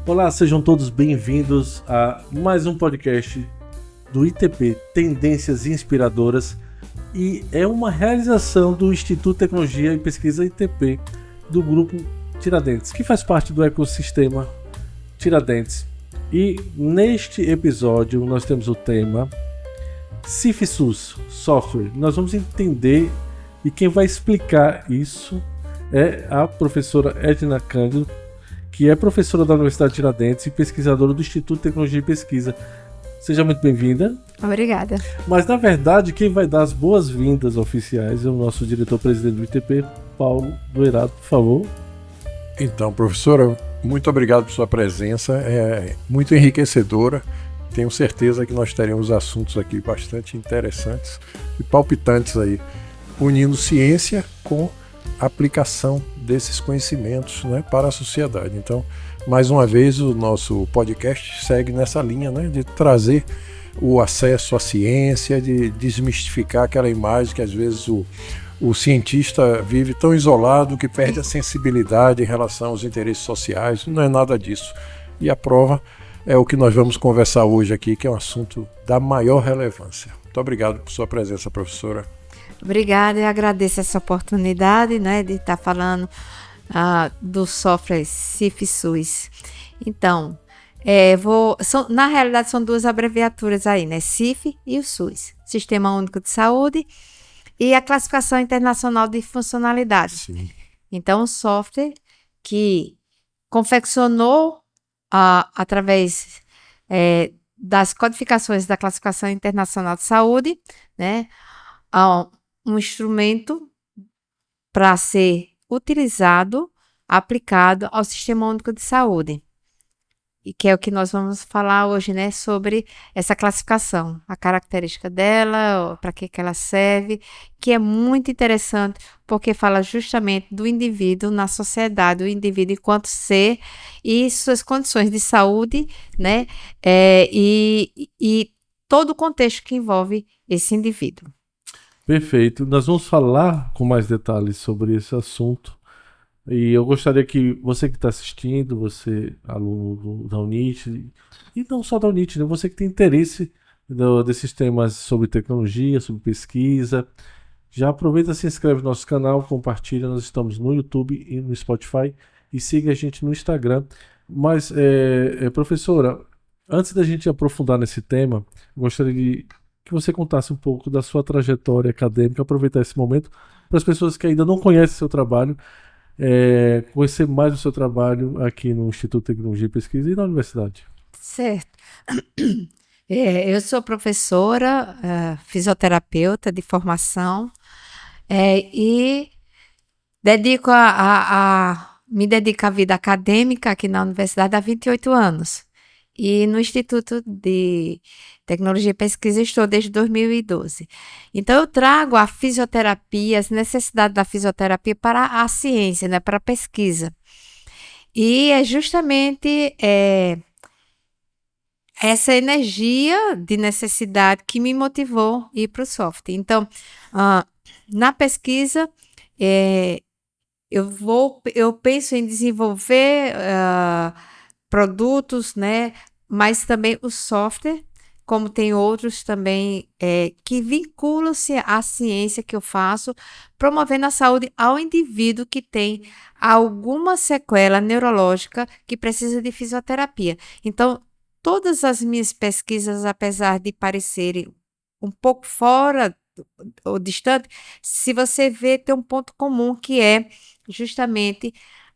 Olá, sejam todos bem-vindos a mais um podcast do ITP Tendências Inspiradoras, e é uma realização do Instituto de Tecnologia e Pesquisa ITP do Grupo Tiradentes, que faz parte do ecossistema Tiradentes. E neste episódio nós temos o tema CIF-SUS, software. Nós vamos entender, e quem vai explicar isso é a professora Edna Cândido, que é professora da Universidade de Tiradentes e pesquisadora do Instituto de Tecnologia e Pesquisa. Seja muito bem-vinda. Obrigada. Mas, na verdade, quem vai dar as boas-vindas oficiais é o nosso diretor-presidente do ITP, Paulo Doirado, por favor. Então, professora, muito obrigado por sua presença, é muito enriquecedora. Tenho certeza que nós teremos assuntos aqui bastante interessantes e palpitantes aí, unindo ciência com aplicação desses conhecimentos, né, para a sociedade. Então, mais uma vez, o nosso podcast segue nessa linha, né, de trazer o acesso à ciência, de desmistificar aquela imagem que às vezes o cientista vive tão isolado que perde a sensibilidade em relação aos interesses sociais. Não é nada disso. E a prova é o que nós vamos conversar hoje aqui, que é um assunto da maior relevância. Muito obrigado por sua presença, professora. Obrigada, eu agradeço essa oportunidade, né, de estar falando do software CIF-SUS. Então, na realidade são duas abreviaturas aí, né, CIF e o SUS, Sistema Único de Saúde, e a Classificação Internacional de Funcionalidade. Sim. Então, o software que confeccionou através das codificações da Classificação Internacional de Saúde, né, um instrumento para ser utilizado, aplicado ao Sistema Único de Saúde. E que é o que nós vamos falar hoje, né, sobre essa classificação, a característica dela, para que ela serve, que é muito interessante, porque fala justamente do indivíduo na sociedade, o indivíduo enquanto ser e suas condições de saúde, né, e todo o contexto que envolve esse indivíduo. Perfeito. Nós vamos falar com mais detalhes sobre esse assunto. E eu gostaria que você que está assistindo, você, aluno da UNIT, e não só da UNIT, né? Você que tem interesse desses temas sobre tecnologia, sobre pesquisa, já aproveita, se inscreve no nosso canal, compartilha. Nós estamos no YouTube e no Spotify, e siga a gente no Instagram. Mas, professora, antes da gente aprofundar nesse tema, eu gostaria que você contasse um pouco da sua trajetória acadêmica, aproveitar esse momento para as pessoas que ainda não conhecem o seu trabalho, conhecer mais o seu trabalho aqui no Instituto de Tecnologia e Pesquisa e na universidade. Certo. Eu sou professora, fisioterapeuta de formação, e me dedico à vida acadêmica aqui na universidade há 28 anos. E no Instituto de Tecnologia e Pesquisa estou desde 2012. Então, eu trago a fisioterapia, as necessidades da fisioterapia para a ciência, né, para a pesquisa. E é justamente essa energia de necessidade que me motivou a ir para o software. Então, na pesquisa, eu penso em desenvolver produtos, né, mas também o software, como tem outros também que vinculam-se à ciência que eu faço, promovendo a saúde ao indivíduo que tem alguma sequela neurológica que precisa de fisioterapia. Então, todas as minhas pesquisas, apesar de parecerem um pouco fora ou distante, se você vê, tem um ponto comum que é justamente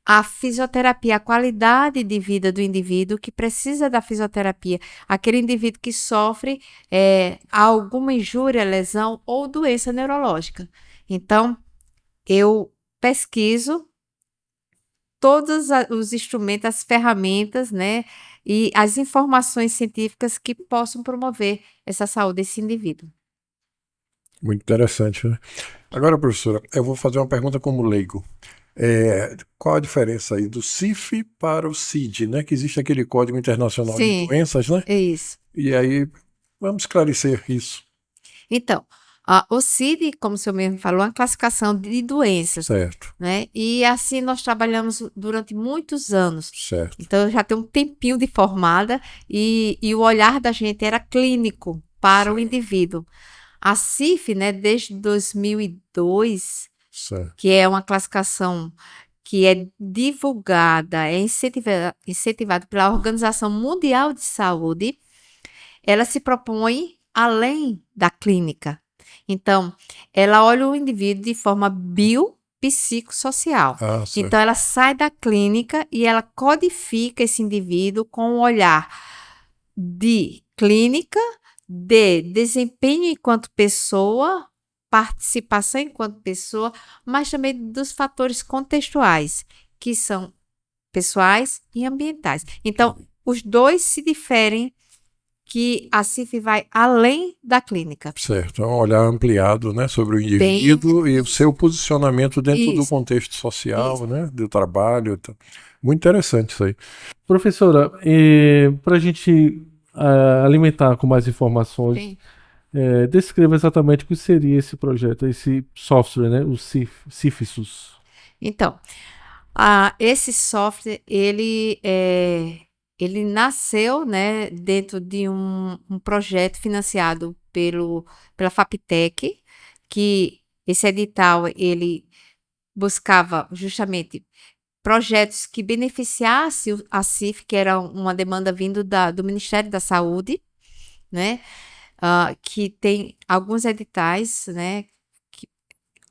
a fisioterapia, a qualidade de vida do indivíduo que precisa da fisioterapia, aquele indivíduo que sofre alguma injúria, lesão ou doença neurológica. Então, eu pesquiso todos os instrumentos, as ferramentas, né, e as informações científicas que possam promover essa saúde desse indivíduo. Muito interessante, né? Agora, professora, eu vou fazer uma pergunta como leigo. Qual a diferença aí do CIF para o CID, né? Que existe aquele Código Internacional de Doenças, né? É isso. E aí, vamos esclarecer isso. Então, O CID, como o senhor mesmo falou, é uma classificação de doenças, Certo, né? E assim nós trabalhamos durante muitos anos. certo. Então, eu já tenho um tempinho de formada e o olhar da gente era clínico para o indivíduo. A CIF, né, desde 2002, Certo. que é uma classificação que é divulgada, é incentivada pela Organização Mundial de Saúde, ela se propõe além da clínica. Então, ela olha o indivíduo de forma biopsicossocial. Ah, certo. Então, ela sai da clínica e ela codifica esse indivíduo com um olhar de clínica, de desempenho enquanto pessoa, participação enquanto pessoa, mas também dos fatores contextuais, que são pessoais e ambientais. Então, os dois se diferem, que a CIF vai além da clínica. Certo, é um olhar ampliado, né, sobre o indivíduo e o seu posicionamento dentro do Isso. contexto social, né, do trabalho. Muito interessante isso aí. Professora, para a gente alimentar com mais informações, Sim. descreva exatamente o que seria esse projeto, esse software, né, o CIFISUS. Então, esse software, ele nasceu, né, dentro de um projeto financiado pela FAPTEC, que esse edital, ele buscava justamente projetos que beneficiassem a CIF, que era uma demanda vindo do Ministério da Saúde, né, que tem alguns editais, né,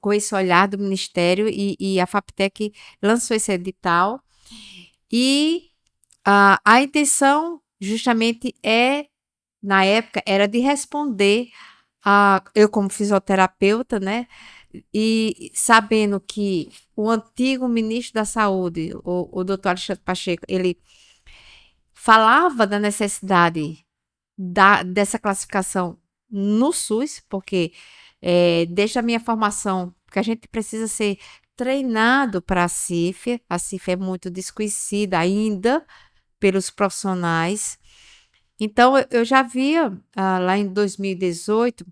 com esse olhar do Ministério, e a FAPTEC lançou esse edital. E a intenção, justamente, na época, era de responder eu como fisioterapeuta, né, e sabendo que o antigo ministro da Saúde, o doutor Alexandre Pacheco, ele falava da necessidade dessa classificação no SUS, porque desde a minha formação, porque a gente precisa ser treinado para a CIF é muito desconhecida ainda pelos profissionais. Então, eu já via lá em 2018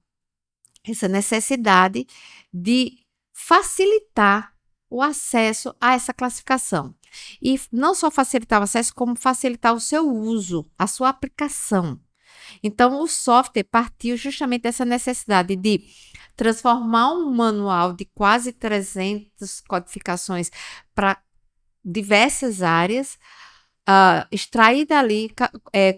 essa necessidade de facilitar o acesso a essa classificação. E não só facilitar o acesso, como facilitar o seu uso, a sua aplicação. Então, o software partiu justamente dessa necessidade de transformar um manual de quase 300 codificações para diversas áreas, extrair dali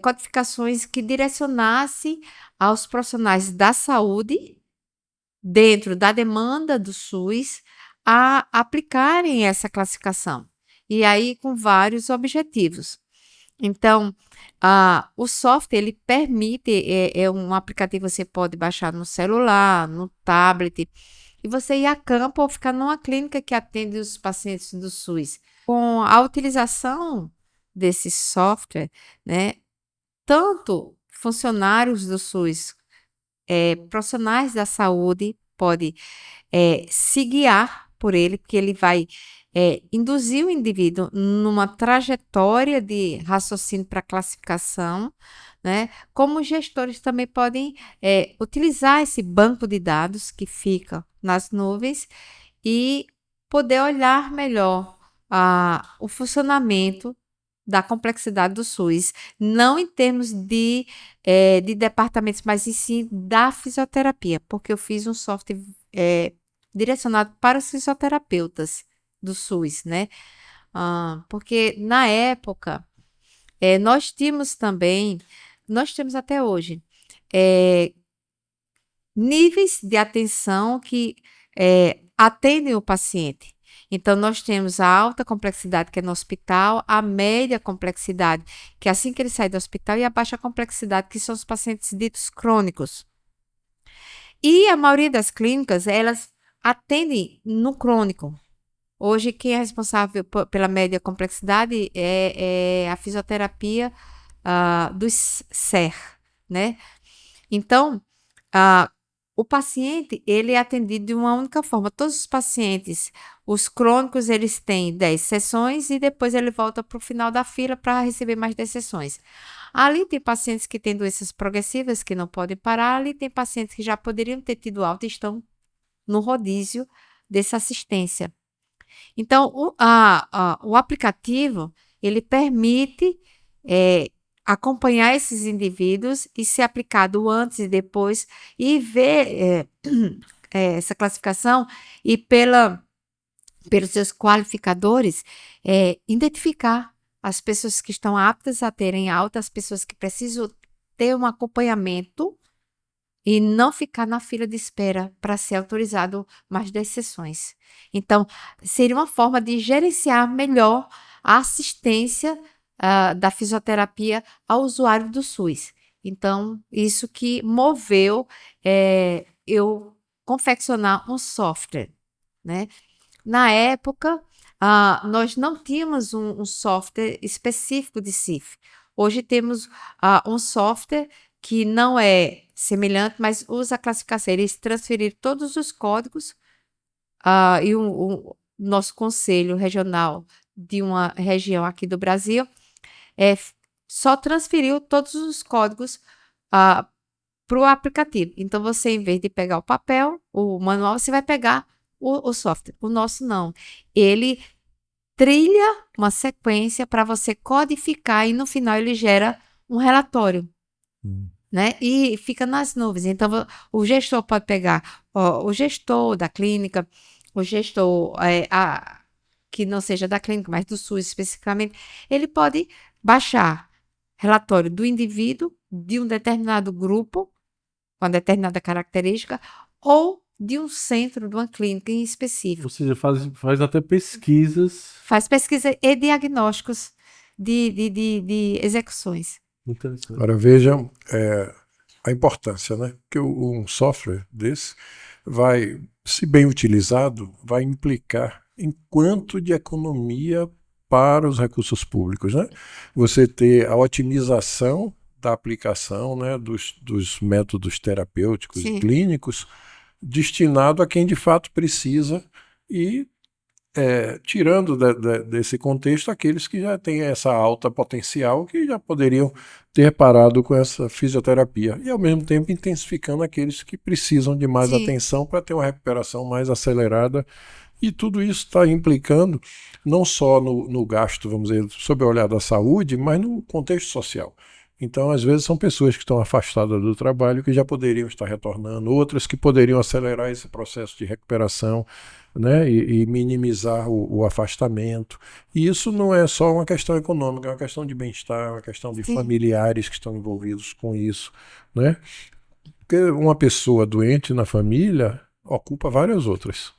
codificações que direcionassem aos profissionais da saúde, dentro da demanda do SUS, a aplicarem essa classificação. E aí com vários objetivos. Então, o software, ele permite, é um aplicativo que você pode baixar no celular, no tablet, e você ir a campo ou ficar numa clínica que atende os pacientes do SUS. Com a utilização desse software, né, tanto funcionários do SUS, profissionais da saúde, podem se guiar por ele, porque ele vai induzir o indivíduo numa trajetória de raciocínio para classificação, né? Como os gestores também podem utilizar esse banco de dados que fica nas nuvens e poder olhar melhor o funcionamento da complexidade do SUS, não em termos de departamentos, mas em si da fisioterapia, porque eu fiz um software direcionado para os fisioterapeutas do SUS, né? Porque na época nós tínhamos também, nós temos até hoje, níveis de atenção que atendem o paciente. Então, nós temos a alta complexidade, que é no hospital, a média complexidade, que é assim que ele sai do hospital, e a baixa complexidade, que são os pacientes ditos crônicos. E a maioria das clínicas, elas atendem no crônico. Hoje, quem é responsável pela média complexidade é a fisioterapia dos SER, né? Então, o paciente, ele é atendido de uma única forma. Todos os pacientes, os crônicos, eles têm 10 sessões e depois ele volta para o final da fila para receber mais 10 sessões. Ali tem pacientes que têm doenças progressivas que não podem parar, ali tem pacientes que já poderiam ter tido alta e estão no rodízio dessa assistência. Então, o aplicativo, ele permite acompanhar esses indivíduos e ser aplicado antes e depois e ver essa classificação e pelos seus qualificadores, identificar as pessoas que estão aptas a terem alta, as pessoas que precisam ter um acompanhamento e não ficar na fila de espera para ser autorizado mais 10 sessões. Então, seria uma forma de gerenciar melhor a assistência da fisioterapia ao usuário do SUS. Então, isso que moveu eu confeccionar um software, né? Na época, nós não tínhamos um software específico de CIF. Hoje temos um software que não é semelhante, mas usa a classificação. Eles transferiram todos os códigos e o nosso conselho regional de uma região aqui do Brasil só transferiu todos os códigos para o aplicativo. Então, você, em vez de pegar o papel, o manual, você vai pegar o software. O nosso não. Ele trilha uma sequência para você codificar e no final ele gera um relatório. Né? E fica nas nuvens. Então, o gestor pode pegar o gestor da clínica, o gestor que não seja da clínica, mas do SUS especificamente, ele pode baixar relatório do indivíduo, de um determinado grupo, com uma determinada característica, ou de um centro, de uma clínica em específico. Ou seja, faz até pesquisas. Faz pesquisa e diagnósticos de execuções. Interessante. Agora vejam a importância, né? Porque um software desse vai, se bem utilizado, vai implicar em quanto de economia para os recursos públicos, né? Você ter a otimização da aplicação, né, dos métodos terapêuticos Sim. e clínicos destinado a quem de fato precisa e tirando desse contexto aqueles que já têm essa alta potencial que já poderiam ter parado com essa fisioterapia e ao mesmo tempo intensificando aqueles que precisam de mais Sim. atenção para ter uma recuperação mais acelerada. E tudo isso está implicando não só no gasto, vamos dizer, sob o olhar da saúde, mas no contexto social. Então, às vezes, são pessoas que estão afastadas do trabalho que já poderiam estar retornando, outras que poderiam acelerar esse processo de recuperação, né, e minimizar o afastamento. E isso não é só uma questão econômica, é uma questão de bem-estar, é uma questão de Sim. familiares que estão envolvidos com isso, né? Porque uma pessoa doente na família ocupa várias outras.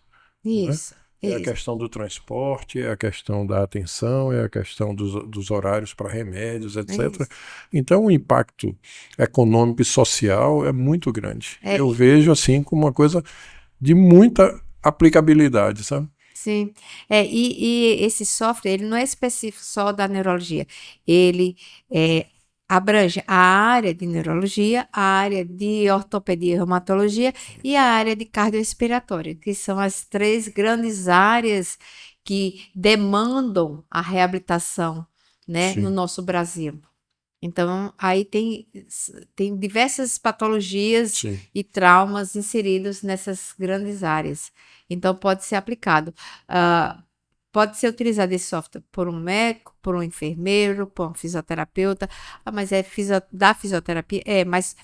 Isso. É a Isso. questão do transporte, é a questão da atenção, é a questão dos horários para remédios, etc. Isso. Então, o impacto econômico e social é muito grande. É. Eu vejo assim como uma coisa de muita aplicabilidade, sabe? Sim. E esse software, ele não é específico só da neurologia. Ele abrange a área de neurologia, a área de ortopedia e reumatologia e a área de cardiorrespiratória, que são as 3 grandes áreas que demandam a reabilitação, né, Sim. no nosso Brasil. Então, aí tem diversas patologias Sim. e traumas inseridos nessas grandes áreas. Então, pode ser aplicado. Pode ser utilizado esse software por um médico, por um enfermeiro, por um fisioterapeuta. Mas é da fisioterapia? Mas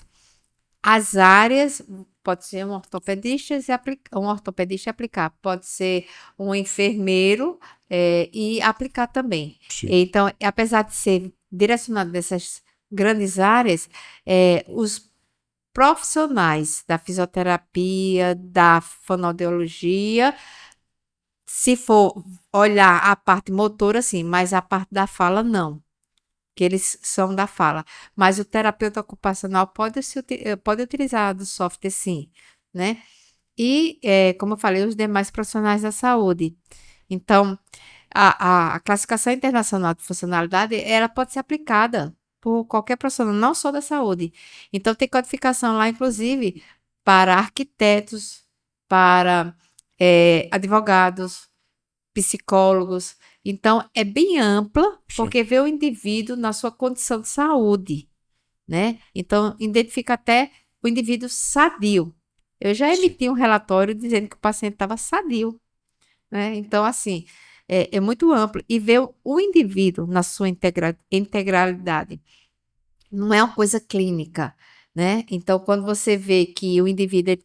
as áreas, pode ser um ortopedista e aplicar. Pode ser um enfermeiro e aplicar também. Sim. Então, apesar de ser direcionado nessas grandes áreas, os profissionais da fisioterapia, da fonoaudiologia, se for olhar a parte motora, sim, mas a parte da fala, não. Que eles são da fala. Mas o terapeuta ocupacional pode utilizar do software, sim, né? E, como eu falei, os demais profissionais da saúde. Então, a classificação internacional de funcionalidade, ela pode ser aplicada por qualquer profissional, não só da saúde. Então, tem codificação lá, inclusive, para arquitetos, para advogados, psicólogos. Então, é bem ampla, porque vê o indivíduo na sua condição de saúde, né? Então, identifica até o indivíduo sadio. Eu já emiti um relatório dizendo que o paciente estava sadio, né? Então, assim, é muito amplo. E vê o indivíduo na sua integralidade. Não é uma coisa clínica, né? Então, quando você vê que o indivíduo ele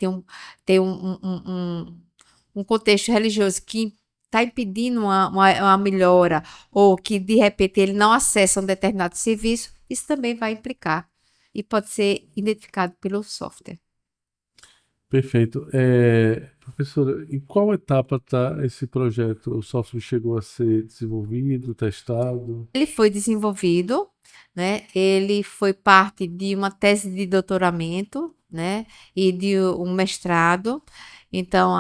tem um contexto religioso que está impedindo uma melhora, ou que, de repente, ele não acessa um determinado serviço, isso também vai implicar e pode ser identificado pelo software. Perfeito. Professora, em qual etapa está esse projeto? O software chegou a ser desenvolvido, testado? Ele foi desenvolvido, né? Ele foi parte de uma tese de doutoramento, né? E de um mestrado. Então,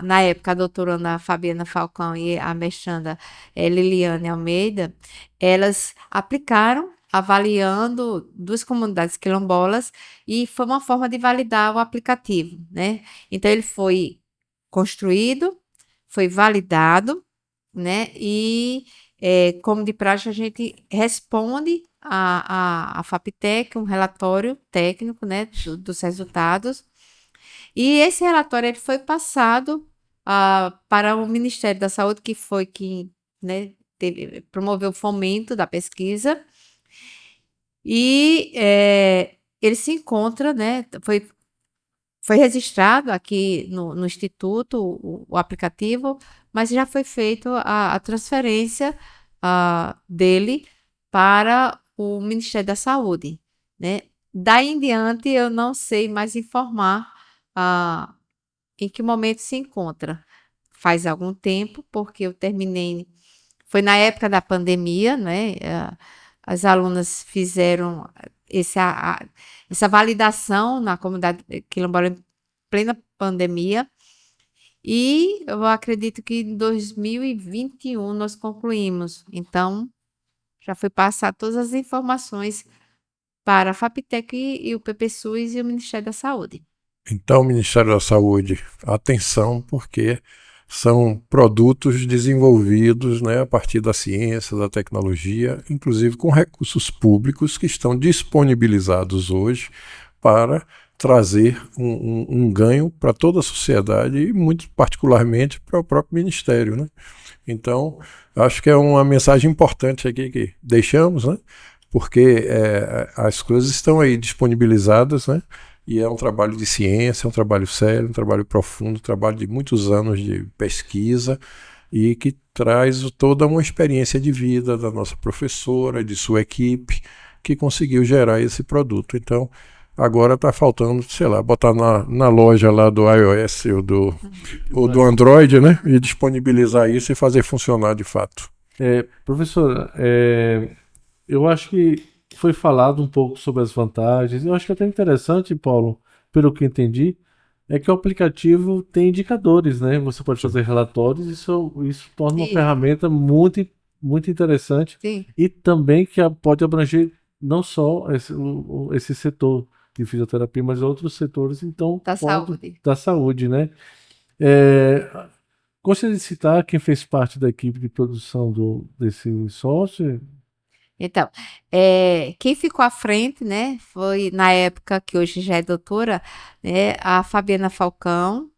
na época, a doutoranda Fabiana Falcão e a mestranda Liliane Almeida, elas aplicaram, avaliando 2 comunidades quilombolas, e foi uma forma de validar o aplicativo, né? Então, ele foi construído, foi validado, né? E, como de praxe, a gente responde a FAPTEC, um relatório técnico, né, dos resultados. E esse relatório ele foi passado para o Ministério da Saúde, que foi quem, né, promoveu o fomento da pesquisa. E ele se encontra, né, foi registrado aqui no Instituto o aplicativo, mas já foi feita a transferência dele para o Ministério da Saúde, né? Daí em diante, eu não sei mais informar em que momento se encontra. Faz algum tempo, porque eu terminei, foi na época da pandemia, né? As alunas fizeram essa validação na comunidade quilombola em plena pandemia, e eu acredito que em 2021 nós concluímos. Então, já foi passar todas as informações para a FAPTEC e o PPSUS e o Ministério da Saúde. Então, Ministério da Saúde, atenção, porque são produtos desenvolvidos, né, a partir da ciência, da tecnologia, inclusive com recursos públicos que estão disponibilizados hoje para trazer um ganho para toda a sociedade e muito particularmente para o próprio Ministério, né? Então, acho que é uma mensagem importante aqui que deixamos, né? Porque as coisas estão aí disponibilizadas, né? E é um trabalho de ciência, é um trabalho sério, um trabalho profundo, um trabalho de muitos anos de pesquisa e que traz toda uma experiência de vida da nossa professora, de sua equipe, que conseguiu gerar esse produto. Então, agora está faltando, sei lá, botar na loja lá do iOS ou do Android, né? E disponibilizar isso e fazer funcionar de fato. Professora, eu acho que foi falado um pouco sobre as vantagens. Eu acho que é até interessante, Paulo, pelo que entendi, é que o aplicativo tem indicadores, né? Você pode fazer relatórios, isso torna uma ferramenta muito, muito interessante. Sim. E também que pode abranger não só esse setor de fisioterapia, mas outros setores, então, da saúde, né? Gostaria de citar quem fez parte da equipe de produção desse software. Então, quem ficou à frente, né, foi, na época, que hoje já é doutora, né, a Fabiana Falcão.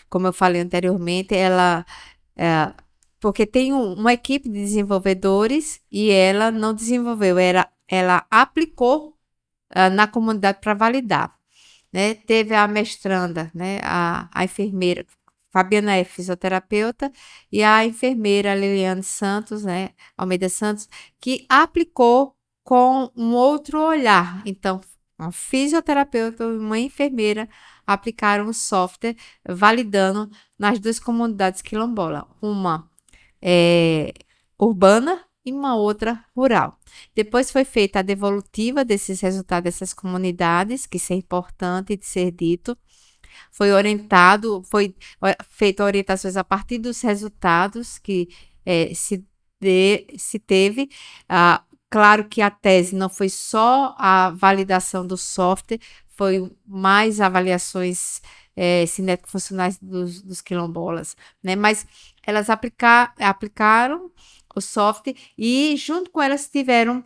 Como eu falei anteriormente, ela, porque tem uma equipe de desenvolvedores e ela não desenvolveu, ela aplicou na comunidade para validar, né? Teve a mestranda, né, a enfermeira, Fabiana é fisioterapeuta, e a enfermeira Liliane Santos, né, Almeida Santos, que aplicou com um outro olhar. Então, uma fisioterapeuta e uma enfermeira aplicaram o software, validando nas 2 comunidades quilombolas, uma urbana e uma outra rural. Depois foi feita a devolutiva desses resultados dessas comunidades, que isso é importante de ser dito. Foi feito orientações a partir dos resultados que se teve. Claro que a tese não foi só a validação do software, foi mais avaliações cinético-funcionais dos quilombolas, né? Mas elas aplicaram o software e junto com elas tiveram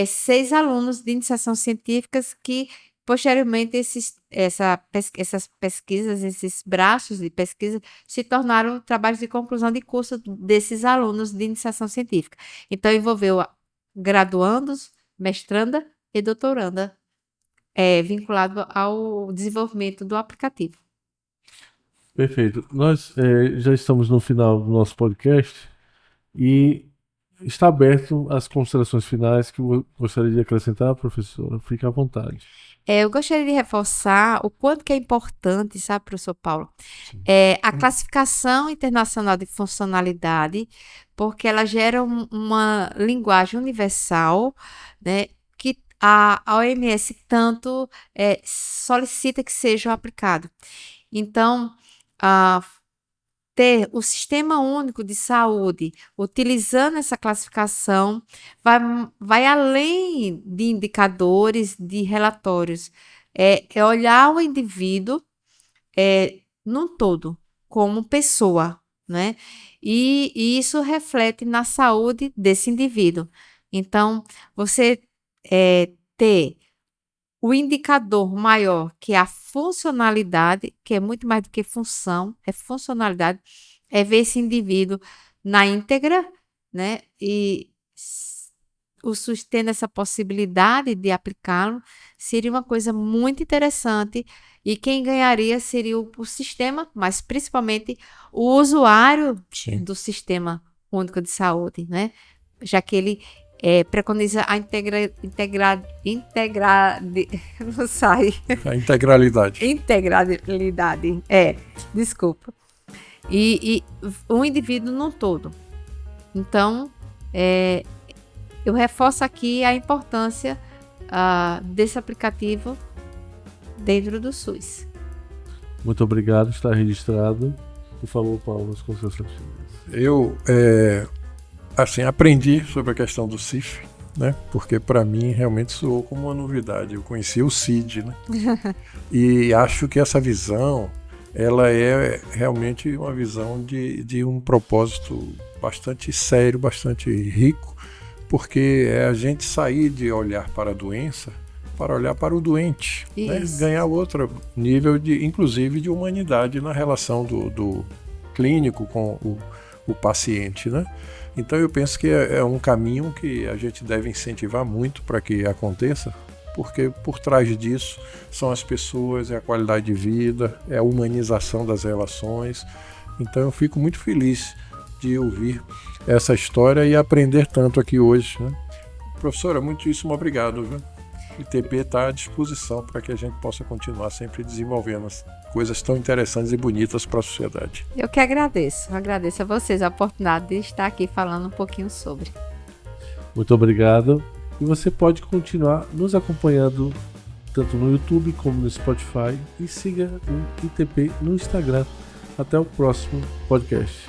6 alunos de iniciação científica que posteriormente essas pesquisas, esses braços de pesquisa se tornaram trabalhos de conclusão de curso desses alunos de iniciação científica. Então envolveu graduandos, mestranda e doutoranda, vinculado ao desenvolvimento do aplicativo. Perfeito. Nós já estamos no final do nosso podcast e está aberto às considerações finais que eu gostaria de acrescentar, professora. Fique à vontade. Eu gostaria de reforçar o quanto que é importante, sabe, professor Paulo, a classificação internacional de funcionalidade, porque ela gera uma linguagem universal, né, que a OMS tanto solicita que seja aplicado. Então, ter o Sistema Único de Saúde utilizando essa classificação vai além de indicadores, de relatórios. É olhar o indivíduo num todo, como pessoa, né? E isso reflete na saúde desse indivíduo. Então, você ter o indicador maior, que é a funcionalidade, que é muito mais do que função, é funcionalidade, é ver esse indivíduo na íntegra, né? E o SUS tendo essa possibilidade de aplicá-lo, seria uma coisa muito interessante. E quem ganharia seria o sistema, mas principalmente o usuário do Sistema Único de Saúde, né? Já que ele preconiza a não sai. A integralidade. Integralidade, desculpa. E um indivíduo num todo. Então, eu reforço aqui a importância desse aplicativo dentro do SUS. Muito obrigado, está registrado. Por favor, Paulo, as considerações. Eu aprendi sobre a questão do CIF, né? Porque para mim realmente soou como uma novidade. Eu conhecia o CID, né? E acho que essa visão, ela é realmente uma visão de um propósito bastante sério, bastante rico, porque é a gente sair de olhar para a doença para olhar para o doente, né? Ganhar outro nível, inclusive de humanidade na relação do clínico com o paciente, né? Então eu penso que é um caminho que a gente deve incentivar muito para que aconteça, porque por trás disso são as pessoas, é a qualidade de vida, é a humanização das relações. Então eu fico muito feliz de ouvir essa história e aprender tanto aqui hoje, né? Professora, muitíssimo obrigado, viu? O ITP está à disposição para que a gente possa continuar sempre desenvolvendo coisas tão interessantes e bonitas para a sociedade. Eu que agradeço a vocês a oportunidade de estar aqui falando um pouquinho sobre. Muito obrigado. E você pode continuar nos acompanhando tanto no YouTube como no Spotify e siga o ITP no Instagram. Até o próximo podcast.